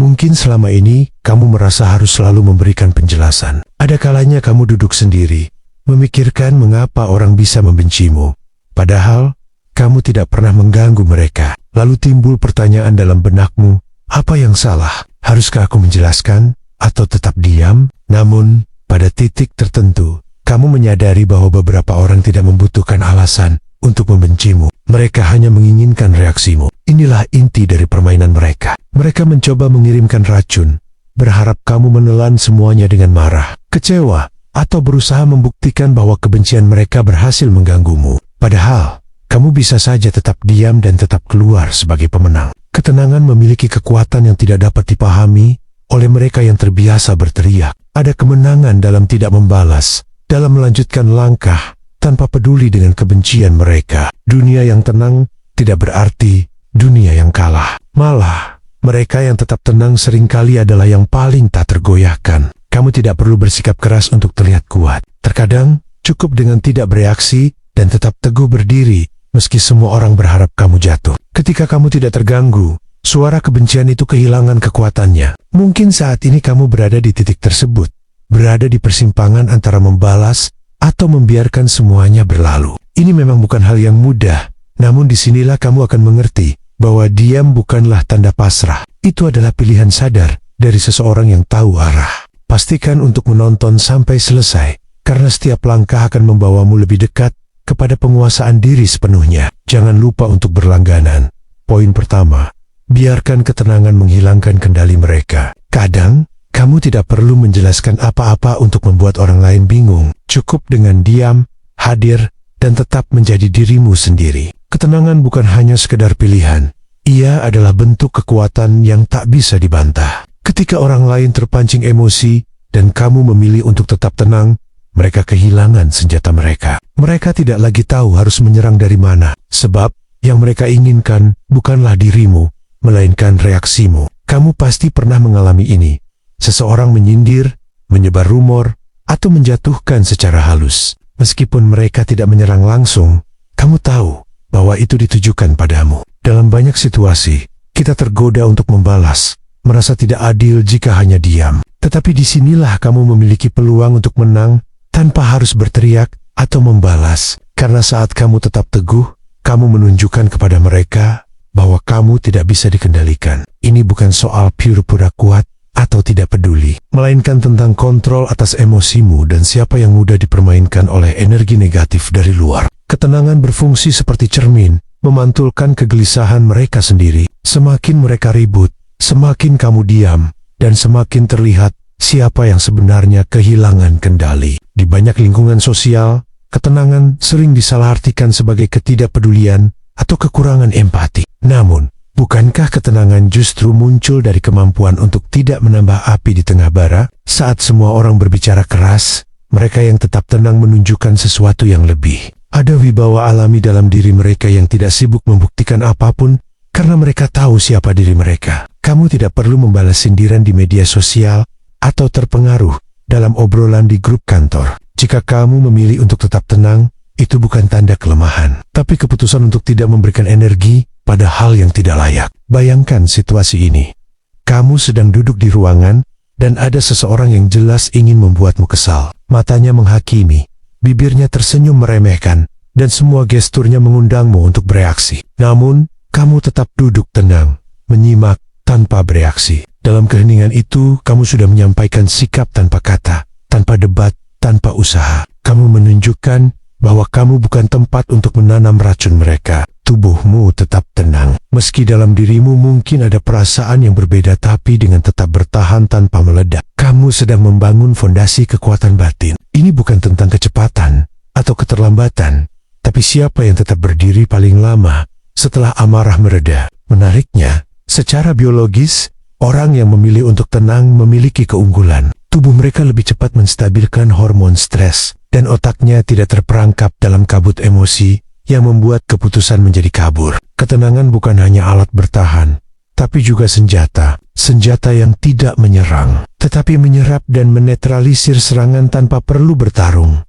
Mungkin selama ini kamu merasa harus selalu memberikan penjelasan. Ada kalanya kamu duduk sendiri, memikirkan mengapa orang bisa membencimu. Padahal, kamu tidak pernah mengganggu mereka. Lalu timbul pertanyaan dalam benakmu, apa yang salah? Haruskah aku menjelaskan atau tetap diam? Namun, pada titik tertentu, kamu menyadari bahwa beberapa orang tidak membutuhkan alasan untuk membencimu. Mereka hanya menginginkan reaksimu. Inilah inti dari permainan mereka. Mereka mencoba mengirimkan racun, berharap kamu menelan semuanya dengan marah, kecewa, atau berusaha membuktikan bahwa kebencian mereka berhasil mengganggumu. Padahal, kamu bisa saja tetap diam dan tetap keluar sebagai pemenang. Ketenangan memiliki kekuatan yang tidak dapat dipahami oleh mereka yang terbiasa berteriak. Ada kemenangan dalam tidak membalas, dalam melanjutkan langkah, tanpa peduli dengan kebencian mereka. Dunia yang tenang tidak berarti dunia yang kalah. Malah, mereka yang tetap tenang seringkali adalah yang paling tak tergoyahkan. Kamu tidak perlu bersikap keras untuk terlihat kuat. Terkadang, cukup dengan tidak bereaksi dan tetap teguh berdiri, meski semua orang berharap kamu jatuh. Ketika kamu tidak terganggu, suara kebencian itu kehilangan kekuatannya. Mungkin saat ini kamu berada di titik tersebut, berada di persimpangan antara membalas atau membiarkan semuanya berlalu. Ini memang bukan hal yang mudah, namun disinilah kamu akan mengerti bahwa diam bukanlah tanda pasrah. Itu adalah pilihan sadar dari seseorang yang tahu arah. Pastikan untuk menonton sampai selesai, karena setiap langkah akan membawamu lebih dekat kepada penguasaan diri sepenuhnya. Jangan lupa untuk berlangganan. Poin pertama, biarkan ketenangan menghilangkan kendali mereka. Kadang, kamu tidak perlu menjelaskan apa-apa untuk membuat orang lain bingung. Cukup dengan diam, hadir, dan tetap menjadi dirimu sendiri. Ketenangan bukan hanya sekedar pilihan. Ia adalah bentuk kekuatan yang tak bisa dibantah. Ketika orang lain terpancing emosi dan kamu memilih untuk tetap tenang, mereka kehilangan senjata mereka. Mereka tidak lagi tahu harus menyerang dari mana, sebab yang mereka inginkan bukanlah dirimu, melainkan reaksimu. Kamu pasti pernah mengalami ini. Seseorang menyindir, menyebar rumor, atau menjatuhkan secara halus. Meskipun mereka tidak menyerang langsung, kamu tahu bahwa itu ditujukan padamu. Dalam banyak situasi, kita tergoda untuk membalas, merasa tidak adil jika hanya diam. Tetapi disinilah kamu memiliki peluang untuk menang tanpa harus berteriak atau membalas. Karena saat kamu tetap teguh, kamu menunjukkan kepada mereka bahwa kamu tidak bisa dikendalikan. Ini bukan soal pura-pura kuat atau tidak peduli, melainkan tentang kontrol atas emosimu dan siapa yang mudah dipermainkan oleh energi negatif dari luar. Ketenangan berfungsi seperti cermin, memantulkan kegelisahan mereka sendiri. Semakin mereka ribut, semakin kamu diam, dan semakin terlihat siapa yang sebenarnya kehilangan kendali. Di banyak lingkungan sosial, ketenangan sering disalahartikan sebagai ketidakpedulian atau kekurangan empati. Namun, bukankah ketenangan justru muncul dari kemampuan untuk tidak menambah api di tengah bara? Saat semua orang berbicara keras, mereka yang tetap tenang menunjukkan sesuatu yang lebih. Ada wibawa alami dalam diri mereka yang tidak sibuk membuktikan apapun karena mereka tahu siapa diri mereka. Kamu tidak perlu membalas sindiran di media sosial atau terpengaruh dalam obrolan di grup kantor. Jika kamu memilih untuk tetap tenang, itu bukan tanda kelemahan, tapi keputusan untuk tidak memberikan energi pada hal yang tidak layak. Bayangkan situasi ini. Kamu sedang duduk di ruangan dan ada seseorang yang jelas ingin membuatmu kesal. Matanya menghakimi, bibirnya tersenyum meremehkan, dan semua gesturnya mengundangmu untuk bereaksi. Namun, kamu tetap duduk tenang, menyimak tanpa bereaksi. Dalam keheningan itu, kamu sudah menyampaikan sikap tanpa kata, tanpa debat, tanpa usaha. Kamu menunjukkan bahwa kamu bukan tempat untuk menanam racun mereka. Tubuhmu tetap tenang. Meski dalam dirimu mungkin ada perasaan yang berbeda, tapi dengan tetap bertahan tanpa meledak, kamu sedang membangun fondasi kekuatan batin. Ini bukan tentang kecepatan atau keterlambatan, tapi siapa yang tetap berdiri paling lama setelah amarah mereda. Menariknya, secara biologis, orang yang memilih untuk tenang memiliki keunggulan. Tubuh mereka lebih cepat menstabilkan hormon stres, dan otaknya tidak terperangkap dalam kabut emosi yang membuat keputusan menjadi kabur. Ketenangan bukan hanya alat bertahan, tapi juga senjata. Senjata yang tidak menyerang, tetapi menyerap dan menetralisir serangan tanpa perlu bertarung.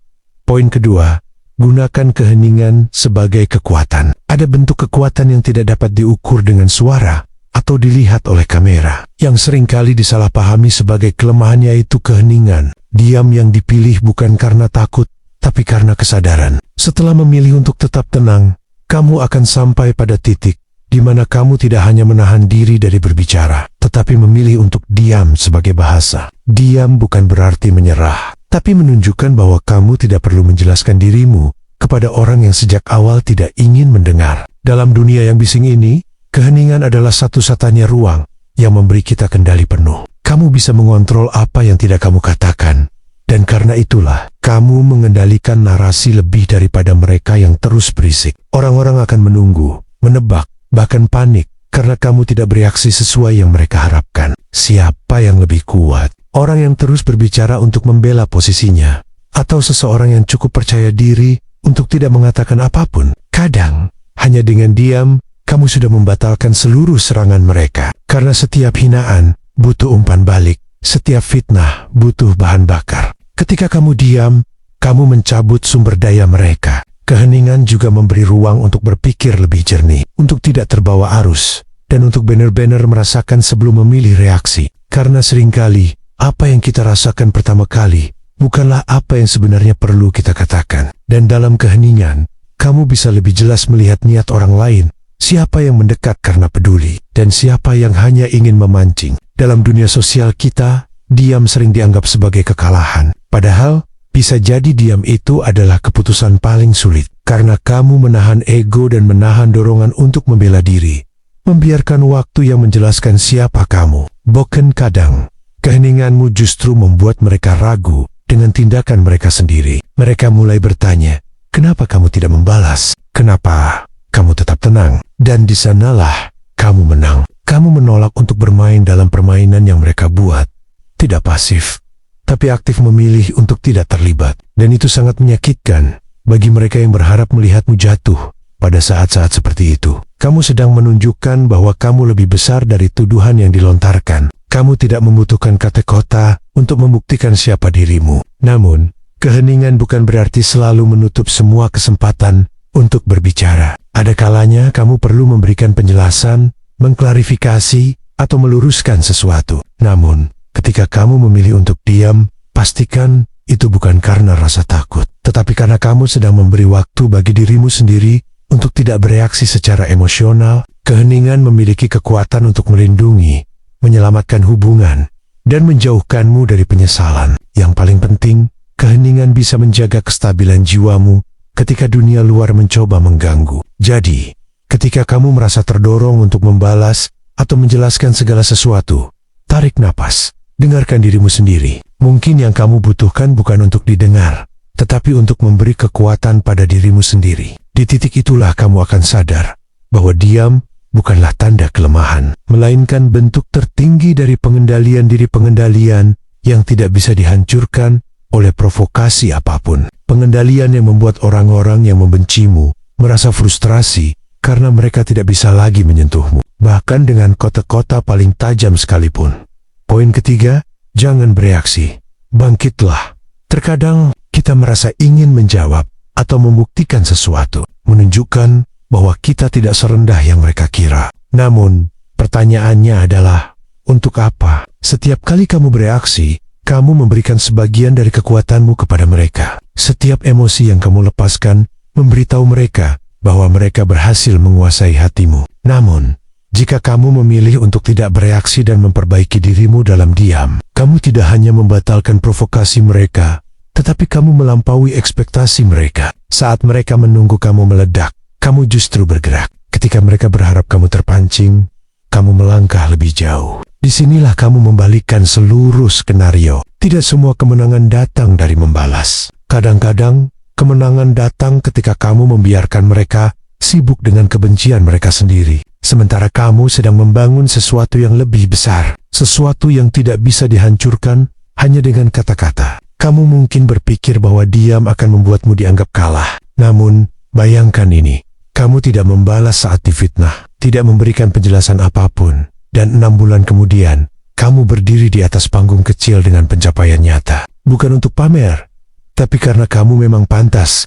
Poin kedua, gunakan keheningan sebagai kekuatan. Ada bentuk kekuatan yang tidak dapat diukur dengan suara, atau dilihat oleh kamera. Yang seringkali disalahpahami sebagai kelemahan yaitu keheningan. Diam yang dipilih bukan karena takut, tapi karena kesadaran. Setelah memilih untuk tetap tenang, kamu akan sampai pada titik di mana kamu tidak hanya menahan diri dari berbicara, tetapi memilih untuk diam sebagai bahasa. Diam bukan berarti menyerah, tapi menunjukkan bahwa kamu tidak perlu menjelaskan dirimu kepada orang yang sejak awal tidak ingin mendengar. Dalam dunia yang bising ini, keheningan adalah satu-satunya ruang yang memberi kita kendali penuh. Kamu bisa mengontrol apa yang tidak kamu katakan, dan karena itulah kamu mengendalikan narasi lebih daripada mereka yang terus berisik. Orang-orang akan menunggu, menebak, bahkan panik karena kamu tidak bereaksi sesuai yang mereka harapkan. Siapa yang lebih kuat? Orang yang terus berbicara untuk membela posisinya, atau seseorang yang cukup percaya diri untuk tidak mengatakan apapun? Kadang, hanya dengan diam, kamu sudah membatalkan seluruh serangan mereka. Karena setiap hinaan butuh umpan balik, setiap fitnah butuh bahan bakar. Ketika kamu diam, kamu mencabut sumber daya mereka. Keheningan juga memberi ruang untuk berpikir lebih jernih, untuk tidak terbawa arus, dan untuk benar-benar merasakan sebelum memilih reaksi. Karena seringkali, apa yang kita rasakan pertama kali bukanlah apa yang sebenarnya perlu kita katakan. Dan dalam keheningan, kamu bisa lebih jelas melihat niat orang lain, siapa yang mendekat karena peduli, dan siapa yang hanya ingin memancing. Dalam dunia sosial kita, diam sering dianggap sebagai kekalahan. Padahal, bisa jadi diam itu adalah keputusan paling sulit, karena kamu menahan ego dan menahan dorongan untuk membela diri. Membiarkan waktu yang menjelaskan siapa kamu. Bahkan kadang, keheninganmu justru membuat mereka ragu dengan tindakan mereka sendiri. Mereka mulai bertanya, kenapa kamu tidak membalas? Kenapa kamu tetap tenang? Dan di sanalah kamu menang. Kamu menolak untuk bermain dalam permainan yang mereka buat. Tidak pasif, tapi aktif memilih untuk tidak terlibat. Dan itu sangat menyakitkan bagi mereka yang berharap melihatmu jatuh pada saat-saat seperti itu. Kamu sedang menunjukkan bahwa kamu lebih besar dari tuduhan yang dilontarkan. Kamu tidak membutuhkan kata-kata untuk membuktikan siapa dirimu. Namun, keheningan bukan berarti selalu menutup semua kesempatan untuk berbicara. Ada kalanya kamu perlu memberikan penjelasan, mengklarifikasi, atau meluruskan sesuatu. Namun, ketika kamu memilih untuk diam, pastikan itu bukan karena rasa takut, tetapi karena kamu sedang memberi waktu bagi dirimu sendiri untuk tidak bereaksi secara emosional. Keheningan memiliki kekuatan untuk melindungi, menyelamatkan hubungan, dan menjauhkanmu dari penyesalan. Yang paling penting, keheningan bisa menjaga kestabilan jiwamu ketika dunia luar mencoba mengganggu. Jadi, ketika kamu merasa terdorong untuk membalas atau menjelaskan segala sesuatu, tarik napas. Dengarkan dirimu sendiri. Mungkin yang kamu butuhkan bukan untuk didengar, tetapi untuk memberi kekuatan pada dirimu sendiri. Di titik itulah kamu akan sadar bahwa diam bukanlah tanda kelemahan, melainkan bentuk tertinggi dari pengendalian diri, pengendalian yang tidak bisa dihancurkan oleh provokasi apapun. Pengendalian yang membuat orang-orang yang membencimu merasa frustrasi karena mereka tidak bisa lagi menyentuhmu, bahkan dengan kota-kota paling tajam sekalipun. Poin ketiga, jangan bereaksi. Bangkitlah. Terkadang kita merasa ingin menjawab atau membuktikan sesuatu, menunjukkan bahwa kita tidak serendah yang mereka kira. Namun, pertanyaannya adalah, untuk apa? Setiap kali kamu bereaksi, kamu memberikan sebagian dari kekuatanmu kepada mereka. Setiap emosi yang kamu lepaskan memberitahu mereka bahwa mereka berhasil menguasai hatimu. Namun, jika kamu memilih untuk tidak bereaksi dan memperbaiki dirimu dalam diam, kamu tidak hanya membatalkan provokasi mereka, tetapi kamu melampaui ekspektasi mereka. Saat mereka menunggu kamu meledak, kamu justru bergerak. Ketika mereka berharap kamu terpancing, kamu melangkah lebih jauh. Disinilah kamu membalikkan seluruh skenario. Tidak semua kemenangan datang dari membalas. Kadang-kadang, kemenangan datang ketika kamu membiarkan mereka sibuk dengan kebencian mereka sendiri. Sementara kamu sedang membangun sesuatu yang lebih besar, sesuatu yang tidak bisa dihancurkan hanya dengan kata-kata. Kamu mungkin berpikir bahwa diam akan membuatmu dianggap kalah. Namun, bayangkan ini, kamu tidak membalas saat difitnah, tidak memberikan penjelasan apapun, dan 6 bulan kemudian, kamu berdiri di atas panggung kecil dengan pencapaian nyata. Bukan untuk pamer, tapi karena kamu memang pantas.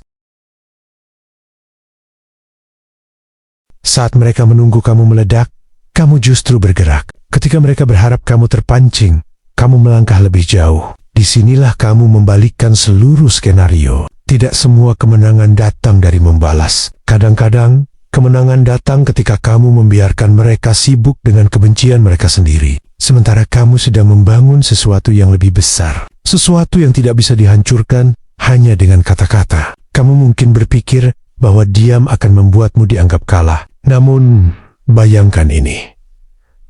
Saat mereka menunggu kamu meledak, kamu justru bergerak. Ketika mereka berharap kamu terpancing, kamu melangkah lebih jauh. Disinilah kamu membalikkan seluruh skenario. Tidak semua kemenangan datang dari membalas. Kadang-kadang, kemenangan datang ketika kamu membiarkan mereka sibuk dengan kebencian mereka sendiri. Sementara kamu sedang membangun sesuatu yang lebih besar. Sesuatu yang tidak bisa dihancurkan hanya dengan kata-kata. Kamu mungkin berpikir bahwa diam akan membuatmu dianggap kalah. Namun, bayangkan ini.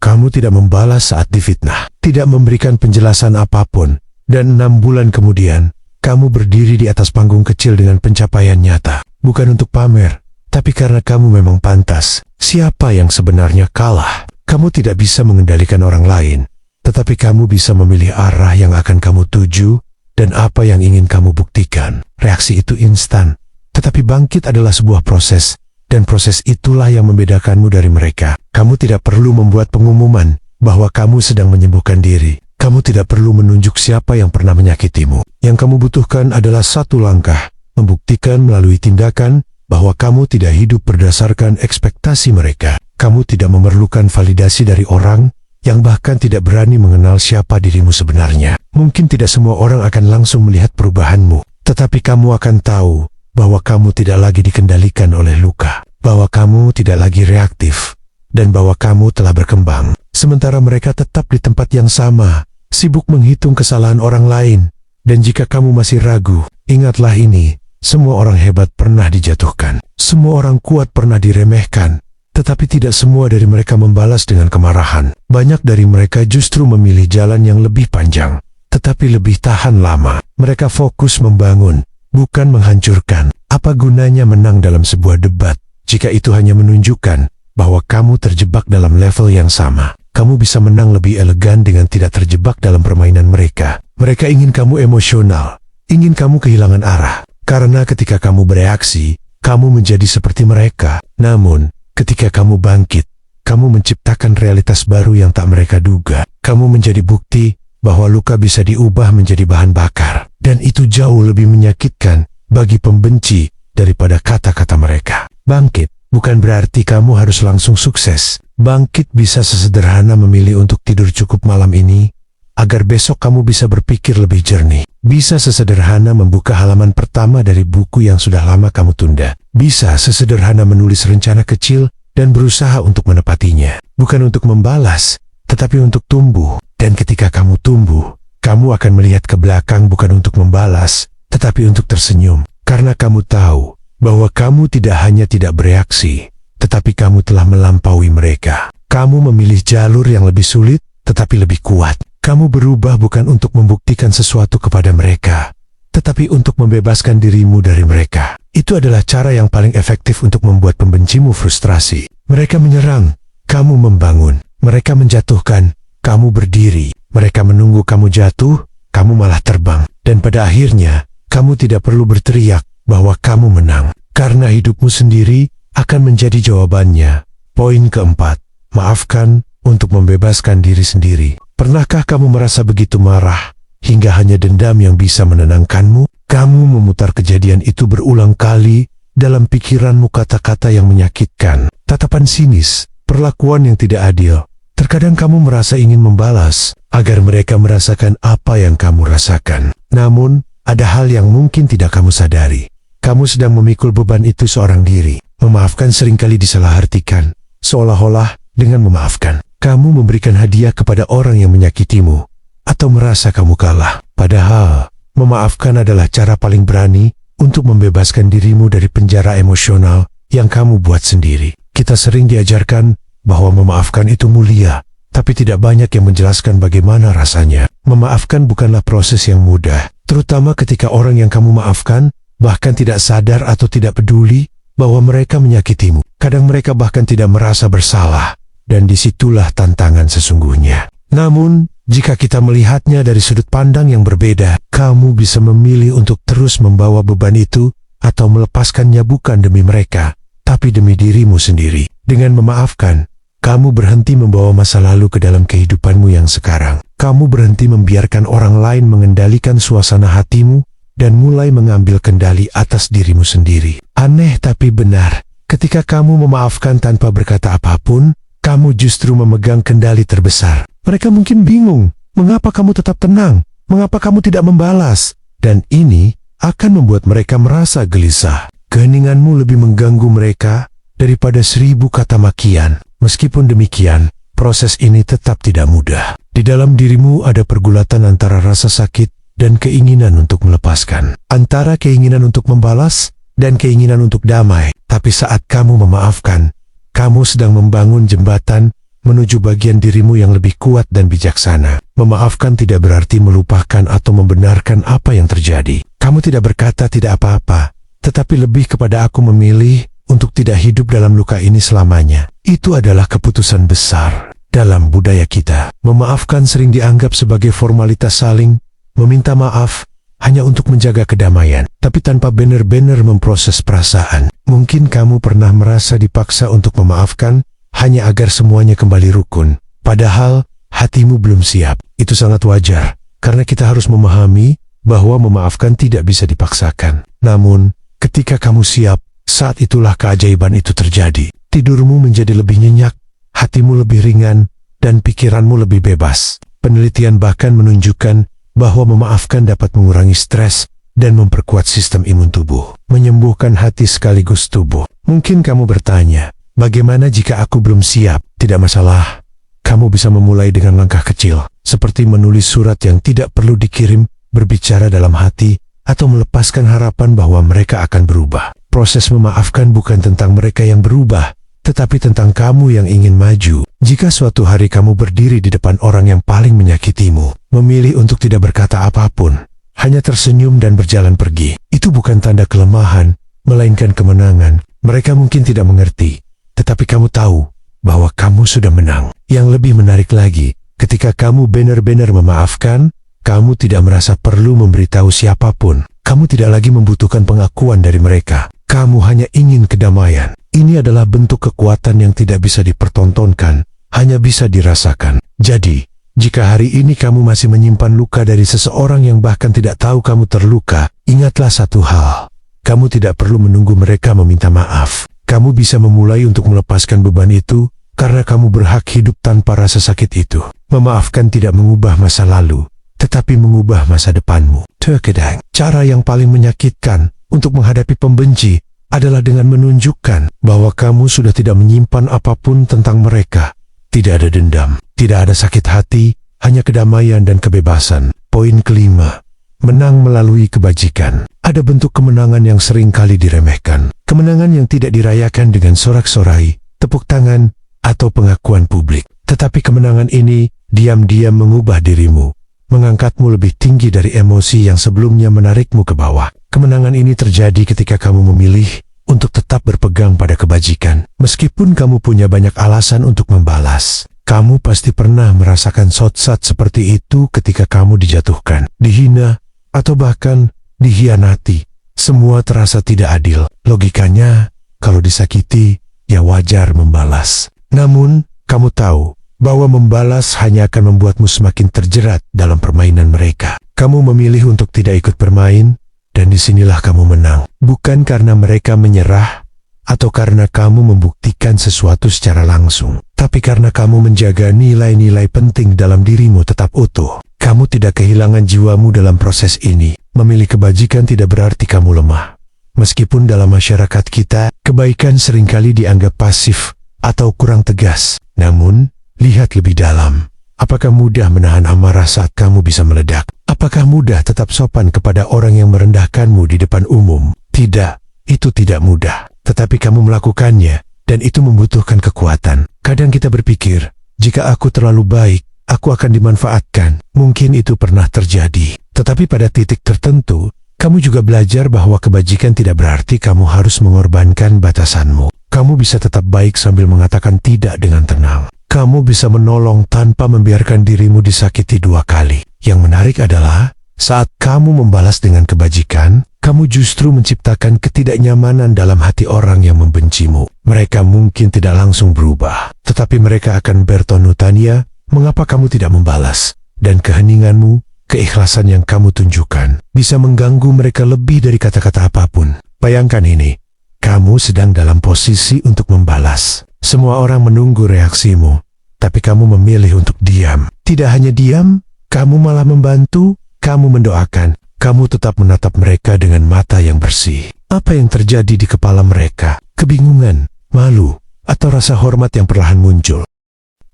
Kamu tidak membalas saat difitnah, tidak memberikan penjelasan apapun, dan 6 bulan kemudian, kamu berdiri di atas panggung kecil dengan pencapaian nyata. Bukan untuk pamer, tapi karena kamu memang pantas. Siapa yang sebenarnya kalah? Kamu tidak bisa mengendalikan orang lain, tetapi kamu bisa memilih arah yang akan kamu tuju dan apa yang ingin kamu buktikan. Reaksi itu instan, tetapi bangkit adalah sebuah proses, dan proses itulah yang membedakanmu dari mereka. Kamu tidak perlu membuat pengumuman bahwa kamu sedang menyembuhkan diri. Kamu tidak perlu menunjuk siapa yang pernah menyakitimu. Yang kamu butuhkan adalah satu langkah, membuktikan melalui tindakan bahwa kamu tidak hidup berdasarkan ekspektasi mereka. Kamu tidak memerlukan validasi dari orang yang bahkan tidak berani mengenal siapa dirimu sebenarnya. Mungkin tidak semua orang akan langsung melihat perubahanmu, tetapi kamu akan tahu bahwa kamu tidak lagi dikendalikan oleh luka, bahwa kamu tidak lagi reaktif, dan bahwa kamu telah berkembang. Sementara mereka tetap di tempat yang sama, sibuk menghitung kesalahan orang lain. Dan jika kamu masih ragu, ingatlah ini, semua orang hebat pernah dijatuhkan. Semua orang kuat pernah diremehkan, tetapi tidak semua dari mereka membalas dengan kemarahan. Banyak dari mereka justru memilih jalan yang lebih panjang, tetapi lebih tahan lama. Mereka fokus membangun, bukan menghancurkan. Apa gunanya menang dalam sebuah debat jika itu hanya menunjukkan bahwa kamu terjebak dalam level yang sama? Kamu bisa menang lebih elegan dengan tidak terjebak dalam permainan mereka. Mereka ingin kamu emosional, ingin kamu kehilangan arah. Karena ketika kamu bereaksi, kamu menjadi seperti mereka. Namun, ketika kamu bangkit, kamu menciptakan realitas baru yang tak mereka duga. Kamu menjadi bukti bahwa luka bisa diubah menjadi bahan bakar. Dan itu jauh lebih menyakitkan bagi pembenci daripada kata-kata mereka. Bangkit bukan berarti kamu harus langsung sukses. Bangkit bisa sesederhana memilih untuk tidur cukup malam ini, agar besok kamu bisa berpikir lebih jernih. Bisa sesederhana membuka halaman pertama dari buku yang sudah lama kamu tunda. Bisa sesederhana menulis rencana kecil dan berusaha untuk menepatinya. Bukan untuk membalas, tetapi untuk tumbuh. Dan ketika kamu tumbuh, kamu akan melihat ke belakang bukan untuk membalas, tetapi untuk tersenyum. Karena kamu tahu bahwa kamu tidak hanya tidak bereaksi, tetapi kamu telah melampaui mereka. Kamu memilih jalur yang lebih sulit, tetapi lebih kuat. Kamu berubah bukan untuk membuktikan sesuatu kepada mereka, tetapi untuk membebaskan dirimu dari mereka. Itu adalah cara yang paling efektif untuk membuat pembencimu frustrasi. Mereka menyerang, kamu membangun. Mereka menjatuhkan, kamu berdiri. Mereka menunggu kamu jatuh, kamu malah terbang. Dan pada akhirnya, kamu tidak perlu berteriak bahwa kamu menang, karena hidupmu sendiri akan menjadi jawabannya. Poin keempat, maafkan untuk membebaskan diri sendiri. Pernahkah kamu merasa begitu marah hingga hanya dendam yang bisa menenangkanmu? Kamu memutar kejadian itu berulang kali dalam pikiranmu, kata-kata yang menyakitkan, tatapan sinis, perlakuan yang tidak adil. Terkadang kamu merasa ingin membalas agar mereka merasakan apa yang kamu rasakan. Namun, ada hal yang mungkin tidak kamu sadari. Kamu sedang memikul beban itu seorang diri. Memaafkan seringkali disalahartikan, seolah-olah dengan memaafkan kamu memberikan hadiah kepada orang yang menyakitimu atau merasa kamu kalah. Padahal, memaafkan adalah cara paling berani untuk membebaskan dirimu dari penjara emosional yang kamu buat sendiri. Kita sering diajarkan bahwa memaafkan itu mulia, tapi tidak banyak yang menjelaskan bagaimana rasanya. Memaafkan bukanlah proses yang mudah, terutama ketika orang yang kamu maafkan bahkan tidak sadar atau tidak peduli bahwa mereka menyakitimu. Kadang mereka bahkan tidak merasa bersalah, dan disitulah tantangan sesungguhnya. Namun, jika kita melihatnya dari sudut pandang yang berbeda, kamu bisa memilih untuk terus membawa beban itu atau melepaskannya bukan demi mereka, tapi demi dirimu sendiri. Dengan memaafkan, kamu berhenti membawa masa lalu ke dalam kehidupanmu yang sekarang. Kamu berhenti membiarkan orang lain mengendalikan suasana hatimu dan mulai mengambil kendali atas dirimu sendiri. Aneh tapi benar, ketika kamu memaafkan tanpa berkata apapun, kamu justru memegang kendali terbesar. Mereka mungkin bingung, mengapa kamu tetap tenang, mengapa kamu tidak membalas, dan ini akan membuat mereka merasa gelisah. Keheninganmu lebih mengganggu mereka daripada 1000 kata makian. Meskipun demikian, proses ini tetap tidak mudah. Di dalam dirimu ada pergulatan antara rasa sakit dan keinginan untuk melepaskan. Antara keinginan untuk membalas dan keinginan untuk damai. Tapi saat kamu memaafkan, kamu sedang membangun jembatan menuju bagian dirimu yang lebih kuat dan bijaksana. Memaafkan tidak berarti melupakan atau membenarkan apa yang terjadi. Kamu tidak berkata tidak apa-apa, tetapi lebih kepada aku memilih untuk tidak hidup dalam luka ini selamanya. Itu adalah keputusan besar. Dalam budaya kita, memaafkan sering dianggap sebagai formalitas saling meminta maaf hanya untuk menjaga kedamaian, tapi tanpa benar-benar memproses perasaan. Mungkin kamu pernah merasa dipaksa untuk memaafkan hanya agar semuanya kembali rukun, padahal hatimu belum siap. Itu sangat wajar, karena kita harus memahami bahwa memaafkan tidak bisa dipaksakan. Namun, ketika kamu siap, saat itulah keajaiban itu terjadi. Tidurmu menjadi lebih nyenyak, hatimu lebih ringan, dan pikiranmu lebih bebas. Penelitian bahkan menunjukkan bahwa memaafkan dapat mengurangi stres dan memperkuat sistem imun tubuh, menyembuhkan hati sekaligus tubuh. Mungkin kamu bertanya, bagaimana jika aku belum siap? Tidak masalah. Kamu bisa memulai dengan langkah kecil, seperti menulis surat yang tidak perlu dikirim, berbicara dalam hati, atau melepaskan harapan bahwa mereka akan berubah. Proses memaafkan bukan tentang mereka yang berubah, tetapi tentang kamu yang ingin maju. Jika suatu hari kamu berdiri di depan orang yang paling menyakitimu, memilih untuk tidak berkata apapun, hanya tersenyum dan berjalan pergi, itu bukan tanda kelemahan, melainkan kemenangan. Mereka mungkin tidak mengerti, tetapi kamu tahu bahwa kamu sudah menang. Yang lebih menarik lagi, ketika kamu benar-benar memaafkan, kamu tidak merasa perlu memberitahu siapapun. Kamu tidak lagi membutuhkan pengakuan dari mereka. Kamu hanya ingin kedamaian. Ini adalah bentuk kekuatan yang tidak bisa dipertontonkan, hanya bisa dirasakan. Jadi, jika hari ini kamu masih menyimpan luka dari seseorang yang bahkan tidak tahu kamu terluka, ingatlah satu hal. Kamu tidak perlu menunggu mereka meminta maaf. Kamu bisa memulai untuk melepaskan beban itu, karena kamu berhak hidup tanpa rasa sakit itu. Memaafkan tidak mengubah masa lalu, tetapi mengubah masa depanmu. Terkadang, cara yang paling menyakitkan untuk menghadapi pembenci adalah dengan menunjukkan bahwa kamu sudah tidak menyimpan apapun tentang mereka. Tidak ada dendam, tidak ada sakit hati, hanya kedamaian dan kebebasan. Poin kelima, menang melalui kebajikan. Ada bentuk kemenangan yang sering kali diremehkan. Kemenangan yang tidak dirayakan dengan sorak-sorai, tepuk tangan, atau pengakuan publik. Tetapi kemenangan ini diam-diam mengubah dirimu, mengangkatmu lebih tinggi dari emosi yang sebelumnya menarikmu ke bawah. Kemenangan ini terjadi ketika kamu memilih untuk tetap berpegang pada kebajikan. Meskipun kamu punya banyak alasan untuk membalas, kamu pasti pernah merasakan sotsat seperti itu ketika kamu dijatuhkan, dihina, atau bahkan dikhianati. Semua terasa tidak adil. Logikanya, kalau disakiti, ya wajar membalas. Namun, kamu tahu bahwa membalas hanya akan membuatmu semakin terjerat dalam permainan mereka. Kamu memilih untuk tidak ikut bermain, dan disinilah kamu menang. Bukan karena mereka menyerah, atau karena kamu membuktikan sesuatu secara langsung, tapi karena kamu menjaga nilai-nilai penting dalam dirimu tetap utuh. Kamu tidak kehilangan jiwamu dalam proses ini. Memilih kebajikan tidak berarti kamu lemah. Meskipun dalam masyarakat kita, kebaikan seringkali dianggap pasif atau kurang tegas. Namun, lihat lebih dalam. Apakah mudah menahan amarah saat kamu bisa meledak? Apakah mudah tetap sopan kepada orang yang merendahkanmu di depan umum? Tidak, itu tidak mudah. Tetapi kamu melakukannya, dan itu membutuhkan kekuatan. Kadang kita berpikir, jika aku terlalu baik, aku akan dimanfaatkan. Mungkin itu pernah terjadi. Tetapi pada titik tertentu, kamu juga belajar bahwa kebajikan tidak berarti kamu harus mengorbankan batasanmu. Kamu bisa tetap baik sambil mengatakan tidak dengan tenang. Kamu bisa menolong tanpa membiarkan dirimu disakiti 2 kali. Yang menarik adalah, saat kamu membalas dengan kebajikan, kamu justru menciptakan ketidaknyamanan dalam hati orang yang membencimu. Mereka mungkin tidak langsung berubah, tetapi mereka akan bertonu tanya, mengapa kamu tidak membalas? Dan keheninganmu, keikhlasan yang kamu tunjukkan, bisa mengganggu mereka lebih dari kata-kata apapun. Bayangkan ini, kamu sedang dalam posisi untuk membalas. Semua orang menunggu reaksimu, tapi kamu memilih untuk diam. Tidak hanya diam, kamu malah membantu, kamu mendoakan. Kamu tetap menatap mereka dengan mata yang bersih. Apa yang terjadi di kepala mereka? Kebingungan, malu, atau rasa hormat yang perlahan muncul.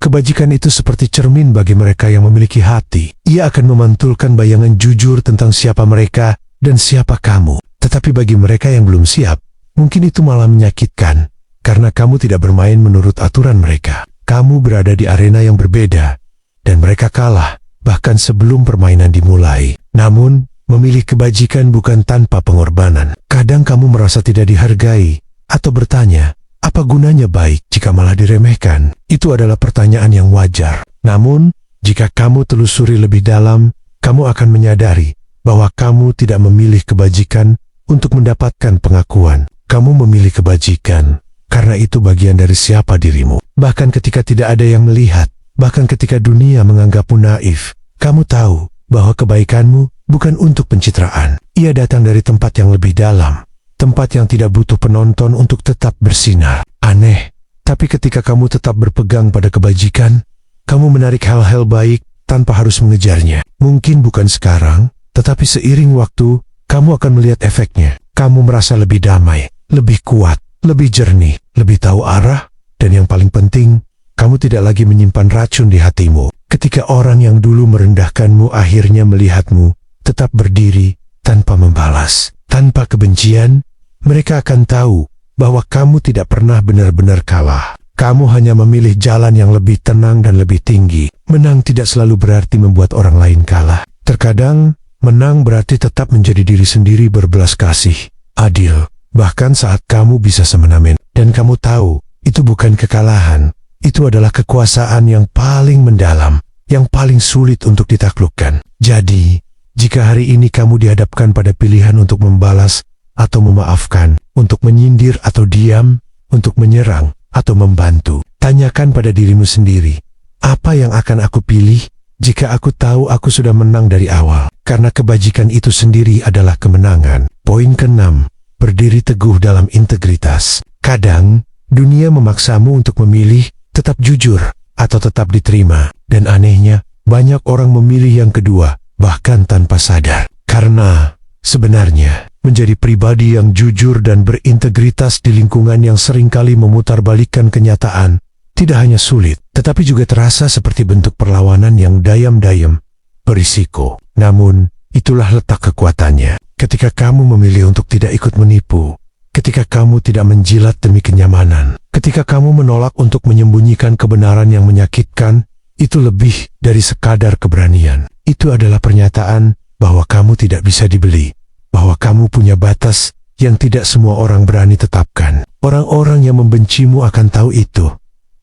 Kebajikan itu seperti cermin bagi mereka yang memiliki hati. Ia akan memantulkan bayangan jujur tentang siapa mereka dan siapa kamu. Tetapi bagi mereka yang belum siap, mungkin itu malah menyakitkan, karena kamu tidak bermain menurut aturan mereka. Kamu berada di arena yang berbeda, dan mereka kalah, bahkan sebelum permainan dimulai. Namun, memilih kebajikan bukan tanpa pengorbanan. Kadang kamu merasa tidak dihargai, atau bertanya, apa gunanya baik jika malah diremehkan? Itu adalah pertanyaan yang wajar. Namun, jika kamu telusuri lebih dalam, kamu akan menyadari bahwa kamu tidak memilih kebajikan untuk mendapatkan pengakuan. Kamu memilih kebajikan karena itu bagian dari siapa dirimu. Bahkan ketika tidak ada yang melihat, bahkan ketika dunia menganggapmu naif, kamu tahu bahwa kebaikanmu bukan untuk pencitraan. Ia datang dari tempat yang lebih dalam, tempat yang tidak butuh penonton untuk tetap bersinar. Aneh, tapi ketika kamu tetap berpegang pada kebajikan, kamu menarik hal-hal baik tanpa harus mengejarnya. Mungkin bukan sekarang, tetapi seiring waktu, kamu akan melihat efeknya. Kamu merasa lebih damai, lebih kuat, lebih jernih, lebih tahu arah, dan yang paling penting, kamu tidak lagi menyimpan racun di hatimu. Ketika orang yang dulu merendahkanmu akhirnya melihatmu tetap berdiri tanpa membalas, tanpa kebencian, mereka akan tahu bahwa kamu tidak pernah benar-benar kalah. Kamu hanya memilih jalan yang lebih tenang dan lebih tinggi. Menang tidak selalu berarti membuat orang lain kalah. Terkadang, menang berarti tetap menjadi diri sendiri berbelas kasih, adil, bahkan saat kamu bisa semena-mena. Dan kamu tahu, itu bukan kekalahan, itu adalah kekuasaan yang paling mendalam, yang paling sulit untuk ditaklukkan. Jadi, jika hari ini kamu dihadapkan pada pilihan untuk membalas atau memaafkan, untuk menyindir atau diam, untuk menyerang atau membantu, tanyakan pada dirimu sendiri, apa yang akan aku pilih jika aku tahu aku sudah menang dari awal? Karena kebajikan itu sendiri adalah kemenangan. Poin ke-6, berdiri teguh dalam integritas. Kadang, dunia memaksamu untuk memilih tetap jujur atau tetap diterima. Dan anehnya, banyak orang memilih yang kedua, bahkan tanpa sadar. Karena, sebenarnya, menjadi pribadi yang jujur dan berintegritas di lingkungan yang seringkali memutarbalikkan kenyataan, tidak hanya sulit, tetapi juga terasa seperti bentuk perlawanan yang dayam-dayam, berisiko. Namun, itulah letak kekuatannya. Ketika kamu memilih untuk tidak ikut menipu, ketika kamu tidak menjilat demi kenyamanan, ketika kamu menolak untuk menyembunyikan kebenaran yang menyakitkan, itu lebih dari sekadar keberanian. Itu adalah pernyataan bahwa kamu tidak bisa dibeli, bahwa kamu punya batas yang tidak semua orang berani tetapkan. Orang-orang yang membencimu akan tahu itu.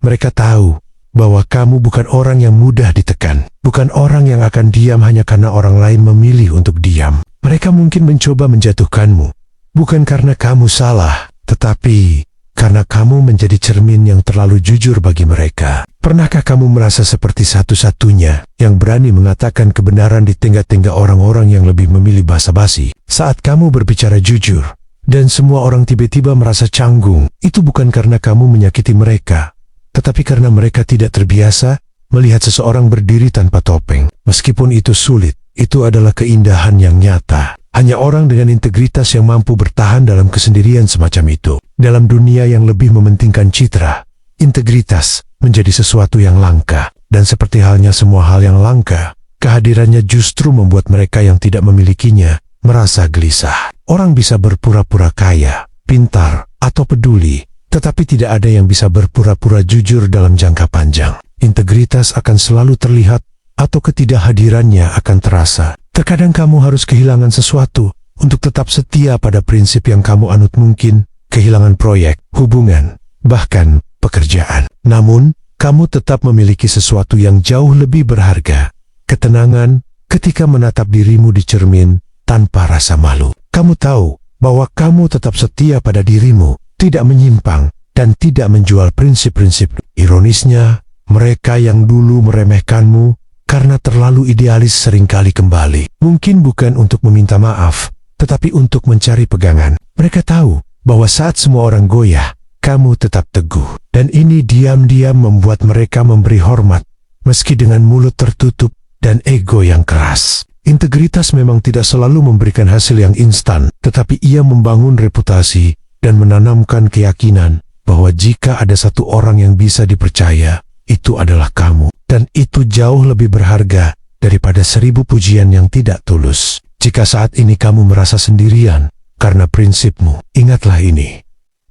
Mereka tahu bahwa kamu bukan orang yang mudah ditekan, bukan orang yang akan diam hanya karena orang lain memilih untuk diam. Mereka mungkin mencoba menjatuhkanmu, bukan karena kamu salah, tetapi karena kamu menjadi cermin yang terlalu jujur bagi mereka. Pernahkah kamu merasa seperti satu-satunya yang berani mengatakan kebenaran di tengah-tengah orang-orang yang lebih memilih basa-basi? Saat kamu berbicara jujur, dan semua orang tiba-tiba merasa canggung, itu bukan karena kamu menyakiti mereka, tetapi karena mereka tidak terbiasa melihat seseorang berdiri tanpa topeng. Meskipun itu sulit, itu adalah keindahan yang nyata. Hanya orang dengan integritas yang mampu bertahan dalam kesendirian semacam itu. Dalam dunia yang lebih mementingkan citra, integritas menjadi sesuatu yang langka. Dan seperti halnya semua hal yang langka, kehadirannya justru membuat mereka yang tidak memilikinya merasa gelisah. Orang bisa berpura-pura kaya, pintar, atau peduli, tetapi tidak ada yang bisa berpura-pura jujur dalam jangka panjang. Integritas akan selalu terlihat, atau ketidakhadirannya akan terasa. Terkadang kamu harus kehilangan sesuatu untuk tetap setia pada prinsip yang kamu anut, mungkin kehilangan proyek, hubungan, bahkan pekerjaan. Namun, kamu tetap memiliki sesuatu yang jauh lebih berharga, ketenangan ketika menatap dirimu di cermin tanpa rasa malu. Kamu tahu bahwa kamu tetap setia pada dirimu, tidak menyimpang, dan tidak menjual prinsip-prinsip. Ironisnya, mereka yang dulu meremehkanmu karena terlalu idealis seringkali kembali. Mungkin bukan untuk meminta maaf, tetapi untuk mencari pegangan. Mereka tahu bahwa saat semua orang goyah, kamu tetap teguh. Dan ini diam-diam membuat mereka memberi hormat, meski dengan mulut tertutup dan ego yang keras. Integritas memang tidak selalu memberikan hasil yang instan, tetapi ia membangun reputasi dan menanamkan keyakinan bahwa jika ada satu orang yang bisa dipercaya, itu adalah kamu. Dan itu jauh lebih berharga daripada 1000 pujian yang tidak tulus. Jika saat ini kamu merasa sendirian karena prinsipmu, ingatlah ini.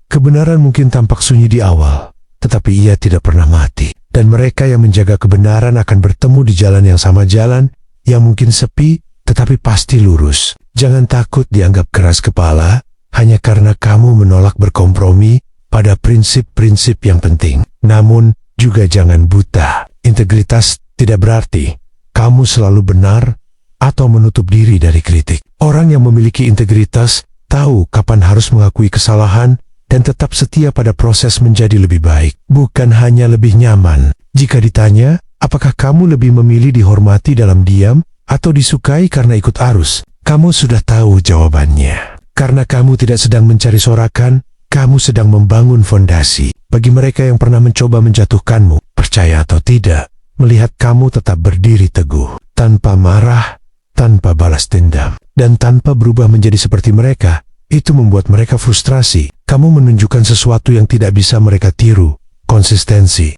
Kebenaran mungkin tampak sunyi di awal, tetapi ia tidak pernah mati. Dan mereka yang menjaga kebenaran akan bertemu di jalan yang sama, jalan yang mungkin sepi, tetapi pasti lurus. Jangan takut dianggap keras kepala hanya karena kamu menolak berkompromi pada prinsip-prinsip yang penting. Namun, juga jangan buta. Integritas tidak berarti kamu selalu benar atau menutup diri dari kritik. Orang yang memiliki integritas tahu kapan harus mengakui kesalahan dan tetap setia pada proses menjadi lebih baik, bukan hanya lebih nyaman. Jika ditanya, apakah kamu lebih memilih dihormati dalam diam atau disukai karena ikut arus? Kamu sudah tahu jawabannya. Karena kamu tidak sedang mencari sorakan, kamu sedang membangun fondasi. Bagi mereka yang pernah mencoba menjatuhkanmu, percaya atau tidak, melihat kamu tetap berdiri teguh, tanpa marah, tanpa balas dendam, dan tanpa berubah menjadi seperti mereka, itu membuat mereka frustrasi. Kamu menunjukkan sesuatu yang tidak bisa mereka tiru. Konsistensi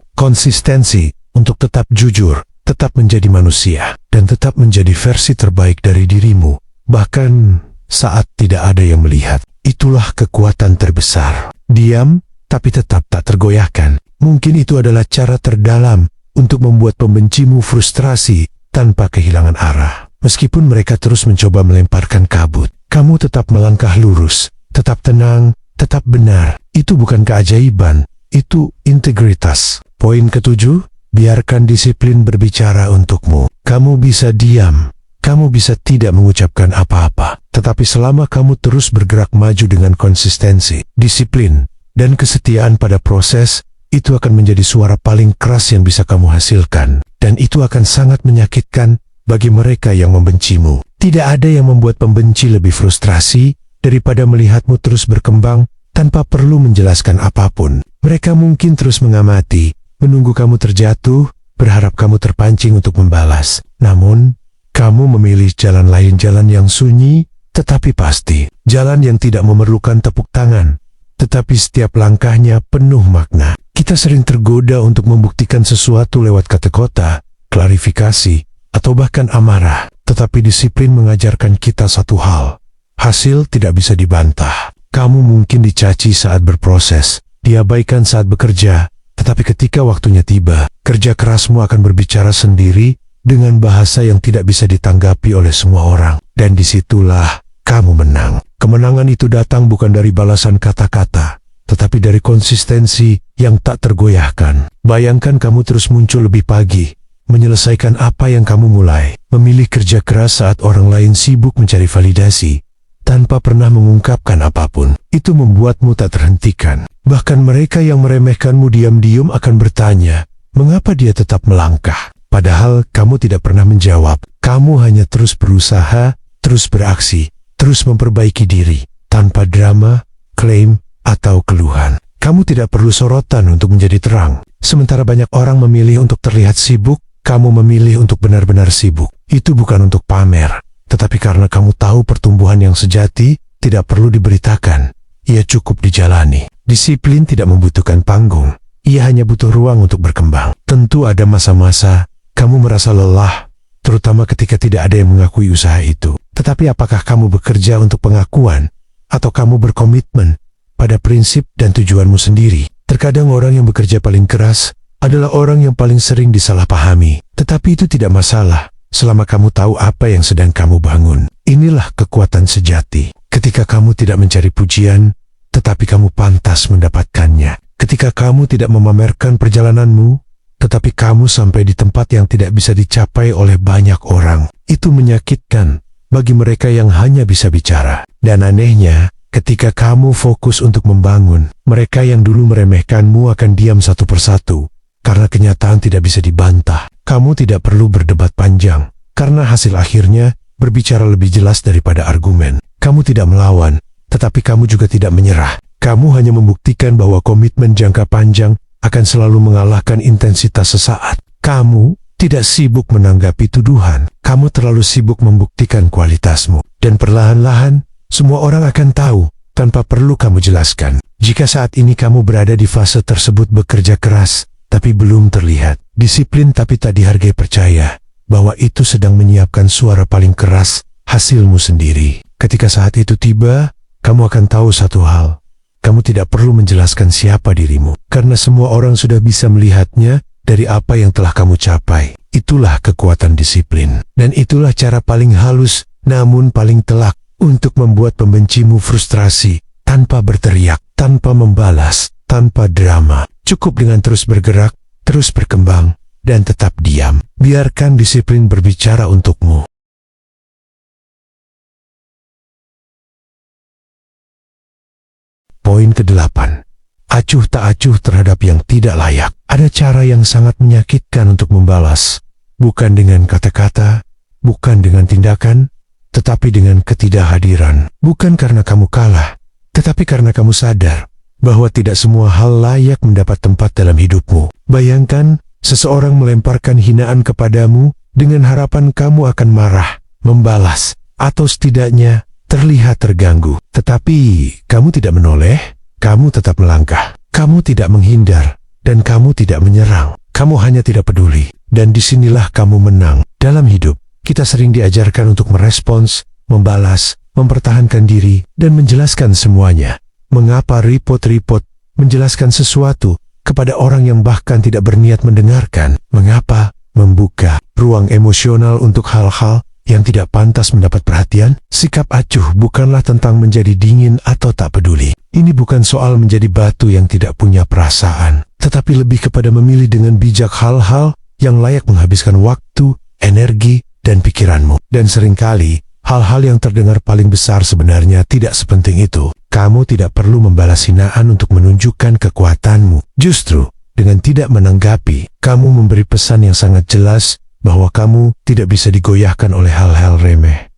untuk tetap jujur, tetap menjadi manusia, dan tetap menjadi versi terbaik dari dirimu, bahkan saat tidak ada yang melihat. Itulah kekuatan terbesar. Diam, tapi tetap tak tergoyahkan. Mungkin itu adalah cara terdalam untuk membuat pembencimu frustrasi tanpa kehilangan arah. Meskipun mereka terus mencoba melemparkan kabut, kamu tetap melangkah lurus, tetap tenang, tetap benar. Itu bukan keajaiban, itu integritas. Poin ke-7, biarkan disiplin berbicara untukmu. Kamu bisa diam, kamu bisa tidak mengucapkan apa-apa, tetapi selama kamu terus bergerak maju dengan konsistensi, disiplin, dan kesetiaan pada proses, itu akan menjadi suara paling keras yang bisa kamu hasilkan. Dan itu akan sangat menyakitkan bagi mereka yang membencimu. Tidak ada yang membuat pembenci lebih frustrasi daripada melihatmu terus berkembang tanpa perlu menjelaskan apapun. Mereka mungkin terus mengamati, menunggu kamu terjatuh, berharap kamu terpancing untuk membalas. Namun, kamu memilih jalan lain, jalan yang sunyi, tetapi pasti. Jalan yang tidak memerlukan tepuk tangan, tetapi setiap langkahnya penuh makna. Kita sering tergoda untuk membuktikan sesuatu lewat kata-kata, klarifikasi, atau bahkan amarah. Tetapi disiplin mengajarkan kita satu hal. Hasil tidak bisa dibantah. Kamu mungkin dicaci saat berproses, diabaikan saat bekerja, tetapi ketika waktunya tiba, kerja kerasmu akan berbicara sendiri dengan bahasa yang tidak bisa ditanggapi oleh semua orang. Dan disitulah kamu menang. Kemenangan itu datang bukan dari balasan kata-kata, tetapi dari konsistensi yang tak tergoyahkan. Bayangkan kamu terus muncul lebih pagi, menyelesaikan apa yang kamu mulai, memilih kerja keras saat orang lain sibuk mencari validasi, tanpa pernah mengungkapkan apapun. Itu membuatmu tak terhentikan. Bahkan mereka yang meremehkanmu diam-diam akan bertanya, mengapa dia tetap melangkah? Padahal kamu tidak pernah menjawab. Kamu hanya terus berusaha, terus beraksi, terus memperbaiki diri, tanpa drama, klaim, atau keluhan. Kamu tidak perlu sorotan untuk menjadi terang. Sementara banyak orang memilih untuk terlihat sibuk, kamu memilih untuk benar-benar sibuk. Itu bukan untuk pamer, tetapi karena kamu tahu pertumbuhan yang sejati tidak perlu diberitakan. Ia cukup dijalani. Disiplin tidak membutuhkan panggung. Ia hanya butuh ruang untuk berkembang. Tentu ada masa-masa kamu merasa lelah, terutama ketika tidak ada yang mengakui usaha itu. Tetapi apakah kamu bekerja untuk pengakuan, atau kamu berkomitmen pada prinsip dan tujuanmu sendiri? Terkadang orang yang bekerja paling keras adalah orang yang paling sering disalahpahami. Tetapi itu tidak masalah, selama kamu tahu apa yang sedang kamu bangun. Inilah kekuatan sejati. Ketika kamu tidak mencari pujian, tetapi kamu pantas mendapatkannya. Ketika kamu tidak memamerkan perjalananmu, tetapi kamu sampai di tempat yang tidak bisa dicapai oleh banyak orang. Itu menyakitkan bagi mereka yang hanya bisa bicara. Dan anehnya, ketika kamu fokus untuk membangun, mereka yang dulu meremehkanmu akan diam satu persatu. Karena kenyataan tidak bisa dibantah. Kamu tidak perlu berdebat panjang, karena hasil akhirnya berbicara lebih jelas daripada argumen. Kamu tidak melawan, tetapi kamu juga tidak menyerah. Kamu hanya membuktikan bahwa komitmen jangka panjang akan selalu mengalahkan intensitas sesaat. Kamu tidak sibuk menanggapi tuduhan. Kamu terlalu sibuk membuktikan kualitasmu. Dan perlahan-lahan, semua orang akan tahu tanpa perlu kamu jelaskan. Jika saat ini kamu berada di fase tersebut bekerja keras, tapi belum terlihat, disiplin tapi tak dihargai, percaya bahwa itu sedang menyiapkan suara paling keras, hasilmu sendiri. Ketika saat itu tiba, kamu akan tahu satu hal. Kamu tidak perlu menjelaskan siapa dirimu, karena semua orang sudah bisa melihatnya dari apa yang telah kamu capai. Itulah kekuatan disiplin. Dan itulah cara paling halus, namun paling telak, untuk membuat pembencimu frustrasi, tanpa berteriak, tanpa membalas, tanpa drama. Cukup dengan terus bergerak, terus berkembang, dan tetap diam. Biarkan disiplin berbicara untukmu. Poin ke-8. Acuh tak acuh terhadap yang tidak layak. Ada cara yang sangat menyakitkan untuk membalas. Bukan dengan kata-kata, bukan dengan tindakan, tetapi dengan ketidakhadiran. Bukan karena kamu kalah, tetapi karena kamu sadar bahwa tidak semua hal layak mendapat tempat dalam hidupmu. Bayangkan, seseorang melemparkan hinaan kepadamu dengan harapan kamu akan marah, membalas, atau setidaknya terlihat terganggu. Tetapi kamu tidak menoleh, kamu tetap melangkah. Kamu tidak menghindar, dan kamu tidak menyerang. Kamu hanya tidak peduli. Dan disinilah kamu menang. Dalam hidup, kita sering diajarkan untuk merespons, membalas, mempertahankan diri, dan menjelaskan semuanya. Mengapa repot-repot menjelaskan sesuatu kepada orang yang bahkan tidak berniat mendengarkan? Mengapa membuka ruang emosional untuk hal-hal yang tidak pantas mendapat perhatian? Sikap acuh bukanlah tentang menjadi dingin atau tak peduli. Ini bukan soal menjadi batu yang tidak punya perasaan, tetapi lebih kepada memilih dengan bijak hal-hal yang layak menghabiskan waktu, energi, dan pikiranmu. Dan seringkali, hal-hal yang terdengar paling besar sebenarnya tidak sepenting itu. Kamu tidak perlu membalas hinaan untuk menunjukkan kekuatanmu. Justru, dengan tidak menanggapi, kamu memberi pesan yang sangat jelas bahwa kamu tidak bisa digoyahkan oleh hal-hal remeh.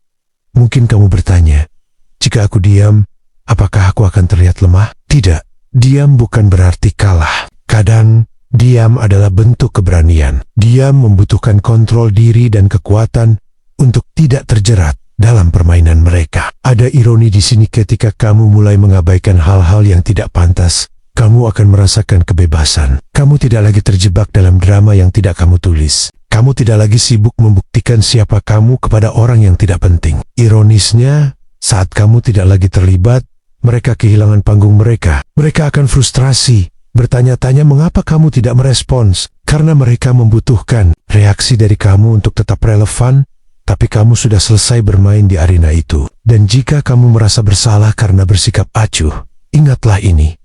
Mungkin kamu bertanya, jika aku diam, apakah aku akan terlihat lemah? Tidak, diam bukan berarti kalah. Kadang, diam adalah bentuk keberanian. Diam membutuhkan kontrol diri dan kekuatan untuk tidak terjerat dalam permainan mereka. Ada ironi di sini, ketika kamu mulai mengabaikan hal-hal yang tidak pantas, kamu akan merasakan kebebasan. Kamu tidak lagi terjebak dalam drama yang tidak kamu tulis. Kamu tidak lagi sibuk membuktikan siapa kamu kepada orang yang tidak penting. Ironisnya, saat kamu tidak lagi terlibat, mereka kehilangan panggung mereka. Mereka akan frustrasi, bertanya-tanya mengapa kamu tidak merespons, karena mereka membutuhkan reaksi dari kamu untuk tetap relevan, tapi kamu sudah selesai bermain di arena itu. Dan jika kamu merasa bersalah karena bersikap acuh, ingatlah ini.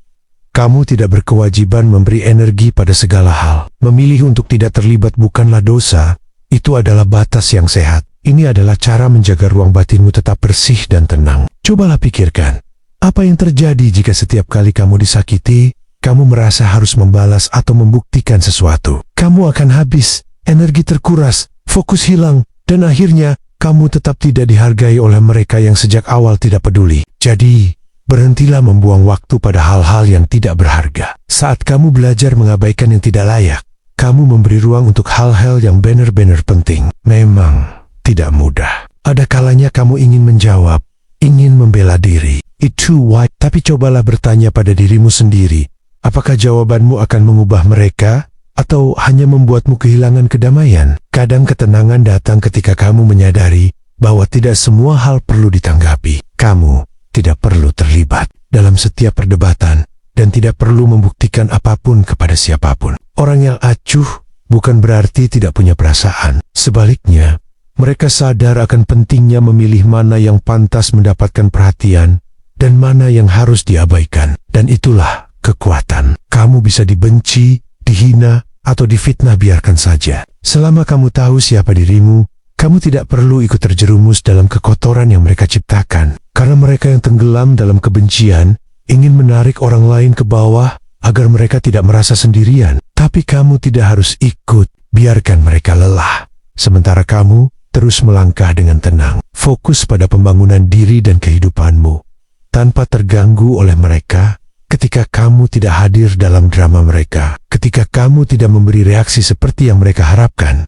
Kamu tidak berkewajiban memberi energi pada segala hal. Memilih untuk tidak terlibat bukanlah dosa, itu adalah batas yang sehat. Ini adalah cara menjaga ruang batinmu tetap bersih dan tenang. Cobalah pikirkan, apa yang terjadi jika setiap kali kamu disakiti, kamu merasa harus membalas atau membuktikan sesuatu? Kamu akan habis, energi terkuras, fokus hilang, dan akhirnya kamu tetap tidak dihargai oleh mereka yang sejak awal tidak peduli. Jadi, berhentilah membuang waktu pada hal-hal yang tidak berharga. Saat kamu belajar mengabaikan yang tidak layak, kamu memberi ruang untuk hal-hal yang benar-benar penting. Memang tidak mudah. Ada kalanya kamu ingin menjawab, ingin membela diri. Itu why. Tapi cobalah bertanya pada dirimu sendiri, apakah jawabanmu akan mengubah mereka atau hanya membuatmu kehilangan kedamaian? Kadang ketenangan datang ketika kamu menyadari bahwa tidak semua hal perlu ditanggapi. Kamu tidak perlu terlibat dalam setiap perdebatan dan tidak perlu membuktikan apapun kepada siapapun. Orang yang acuh bukan berarti tidak punya perasaan. Sebaliknya, mereka sadar akan pentingnya memilih mana yang pantas mendapatkan perhatian dan mana yang harus diabaikan. Dan itulah kekuatan. Kamu bisa dibenci, dihina, atau difitnah, biarkan saja. Selama kamu tahu siapa dirimu, kamu tidak perlu ikut terjerumus dalam kekotoran yang mereka ciptakan. Karena mereka yang tenggelam dalam kebencian ingin menarik orang lain ke bawah agar mereka tidak merasa sendirian. Tapi kamu tidak harus ikut, biarkan mereka lelah. Sementara kamu terus melangkah dengan tenang. Fokus pada pembangunan diri dan kehidupanmu, tanpa terganggu oleh mereka ketika kamu tidak hadir dalam drama mereka, ketika kamu tidak memberi reaksi seperti yang mereka harapkan,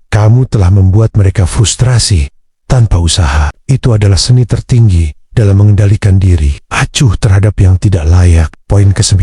kamu telah membuat mereka frustrasi tanpa usaha. Itu adalah seni tertinggi dalam mengendalikan diri. Acuh terhadap yang tidak layak. Poin ke-9.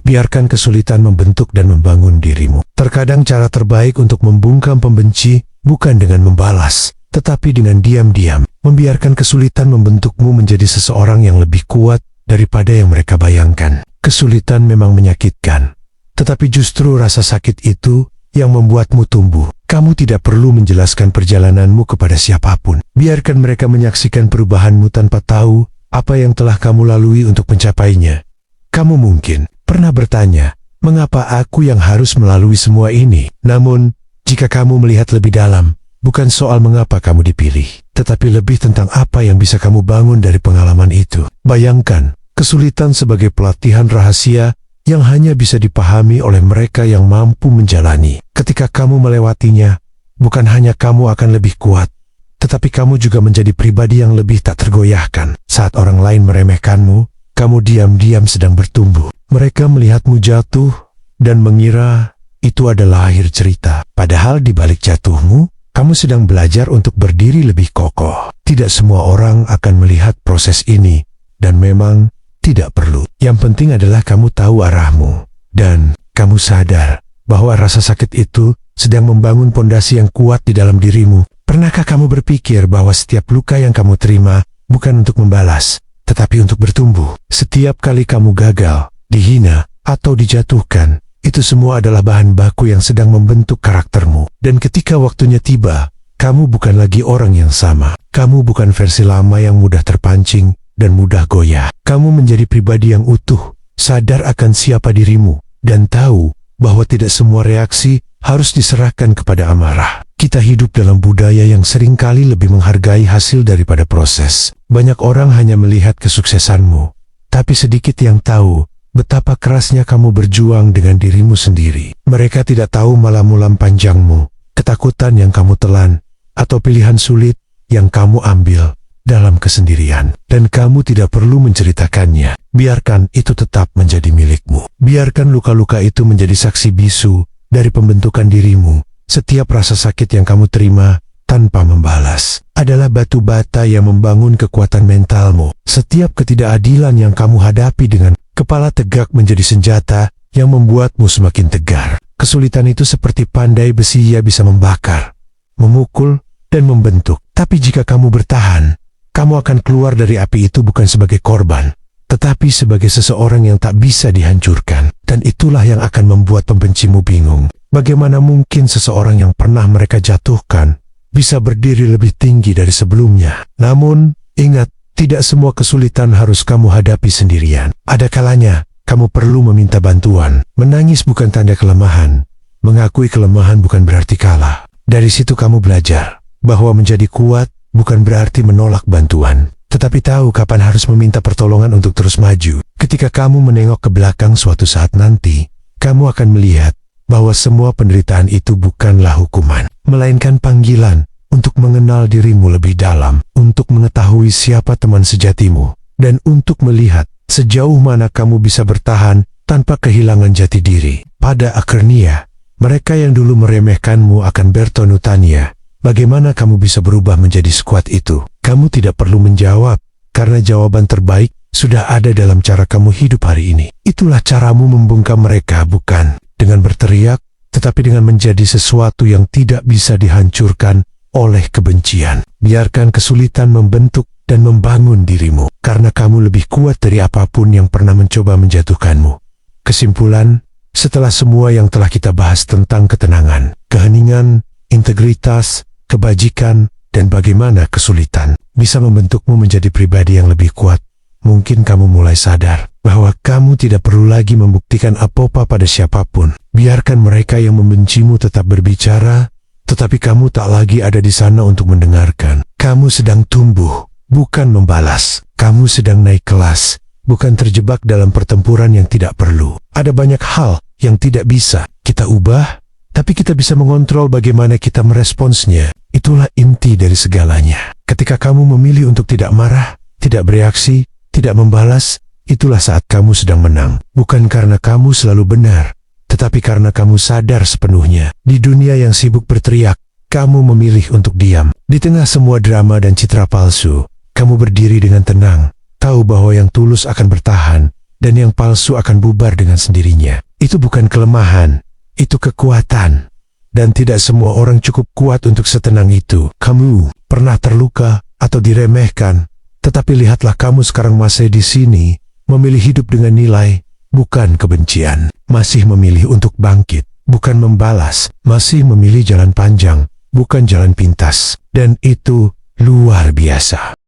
Biarkan kesulitan membentuk dan membangun dirimu. Terkadang cara terbaik untuk membungkam pembenci bukan dengan membalas, tetapi dengan diam-diam. Membiarkan kesulitan membentukmu menjadi seseorang yang lebih kuat daripada yang mereka bayangkan. Kesulitan memang menyakitkan, tetapi justru rasa sakit itu yang membuatmu tumbuh. Kamu tidak perlu menjelaskan perjalananmu kepada siapapun. Biarkan mereka menyaksikan perubahanmu tanpa tahu apa yang telah kamu lalui untuk mencapainya. Kamu mungkin pernah bertanya, mengapa aku yang harus melalui semua ini? Namun, jika kamu melihat lebih dalam, bukan soal mengapa kamu dipilih, tetapi lebih tentang apa yang bisa kamu bangun dari pengalaman itu. Bayangkan, kesulitan sebagai pelatihan rahasia yang hanya bisa dipahami oleh mereka yang mampu menjalani. Ketika kamu melewatinya, bukan hanya kamu akan lebih kuat, tetapi kamu juga menjadi pribadi yang lebih tak tergoyahkan. Saat orang lain meremehkanmu, kamu diam-diam sedang bertumbuh. Mereka melihatmu jatuh dan mengira itu adalah akhir cerita. Padahal di balik jatuhmu, kamu sedang belajar untuk berdiri lebih kokoh. Tidak semua orang akan melihat proses ini, dan memang tidak perlu. Yang penting adalah kamu tahu arahmu, dan kamu sadar bahwa rasa sakit itu sedang membangun pondasi yang kuat di dalam dirimu. Pernahkah kamu berpikir bahwa setiap luka yang kamu terima bukan untuk membalas, tetapi untuk bertumbuh? Setiap kali kamu gagal, dihina, atau dijatuhkan, itu semua adalah bahan baku yang sedang membentuk karaktermu. Dan ketika waktunya tiba, kamu bukan lagi orang yang sama. Kamu bukan versi lama yang mudah terpancing dan mudah goyah. Kamu menjadi pribadi yang utuh, sadar akan siapa dirimu, dan tahu bahwa tidak semua reaksi harus diserahkan kepada amarah. Kita hidup dalam budaya yang seringkali lebih menghargai hasil daripada proses. Banyak orang hanya melihat kesuksesanmu, tapi sedikit yang tahu betapa kerasnya kamu berjuang dengan dirimu sendiri. Mereka tidak tahu malam-malam panjangmu, ketakutan yang kamu telan, atau pilihan sulit yang kamu ambil dalam kesendirian. Dan kamu tidak perlu menceritakannya. Biarkan itu tetap menjadi milikmu. Biarkan luka-luka itu menjadi saksi bisu dari pembentukan dirimu. Setiap rasa sakit yang kamu terima tanpa membalas adalah batu bata yang membangun kekuatan mentalmu. Setiap ketidakadilan yang kamu hadapi dengan kepala tegak menjadi senjata yang membuatmu semakin tegar. Kesulitan itu seperti pandai besi, ia bisa membakar, memukul, dan membentuk. Tapi jika kamu bertahan, kamu akan keluar dari api itu bukan sebagai korban, tetapi sebagai seseorang yang tak bisa dihancurkan. Dan itulah yang akan membuat pembencimu bingung. Bagaimana mungkin seseorang yang pernah mereka jatuhkan bisa berdiri lebih tinggi dari sebelumnya? Namun, ingat, tidak semua kesulitan harus kamu hadapi sendirian. Ada kalanya, kamu perlu meminta bantuan. Menangis bukan tanda kelemahan. Mengakui kelemahan bukan berarti kalah. Dari situ kamu belajar bahwa menjadi kuat bukan berarti menolak bantuan, tetapi tahu kapan harus meminta pertolongan untuk terus maju. Ketika kamu menengok ke belakang suatu saat nanti, kamu akan melihat bahwa semua penderitaan itu bukanlah hukuman, melainkan panggilan untuk mengenal dirimu lebih dalam, untuk mengetahui siapa teman sejatimu, dan untuk melihat sejauh mana kamu bisa bertahan tanpa kehilangan jati diri. Pada akhirnya, mereka yang dulu meremehkanmu akan bertanya tanya, bagaimana kamu bisa berubah menjadi sekuat itu? Kamu tidak perlu menjawab, karena jawaban terbaik sudah ada dalam cara kamu hidup hari ini. Itulah caramu membungkam mereka, bukan dengan berteriak, tetapi dengan menjadi sesuatu yang tidak bisa dihancurkan oleh kebencian. Biarkan kesulitan membentuk dan membangun dirimu, karena kamu lebih kuat dari apapun yang pernah mencoba menjatuhkanmu. Kesimpulan, setelah semua yang telah kita bahas tentang ketenangan, keheningan, integritas, kebajikan, dan bagaimana kesulitan bisa membentukmu menjadi pribadi yang lebih kuat, mungkin kamu mulai sadar bahwa kamu tidak perlu lagi membuktikan apa-apa pada siapapun. Biarkan mereka yang membencimu tetap berbicara, tetapi kamu tak lagi ada di sana untuk mendengarkan. Kamu sedang tumbuh, bukan membalas. Kamu sedang naik kelas, bukan terjebak dalam pertempuran yang tidak perlu. Ada banyak hal yang tidak bisa kita ubah, tapi kita bisa mengontrol bagaimana kita meresponsnya. Itulah inti dari segalanya. Ketika kamu memilih untuk tidak marah, tidak bereaksi, tidak membalas, itulah saat kamu sedang menang. Bukan karena kamu selalu benar, tetapi karena kamu sadar sepenuhnya. Di dunia yang sibuk berteriak, kamu memilih untuk diam. Di tengah semua drama dan citra palsu, kamu berdiri dengan tenang, tahu bahwa yang tulus akan bertahan, dan yang palsu akan bubar dengan sendirinya. Itu bukan kelemahan, itu kekuatan. Dan tidak semua orang cukup kuat untuk setenang itu. Kamu pernah terluka atau diremehkan, tetapi lihatlah kamu sekarang masih di sini, memilih hidup dengan nilai, bukan kebencian. Masih memilih untuk bangkit, bukan membalas. Masih memilih jalan panjang, bukan jalan pintas. Dan itu luar biasa.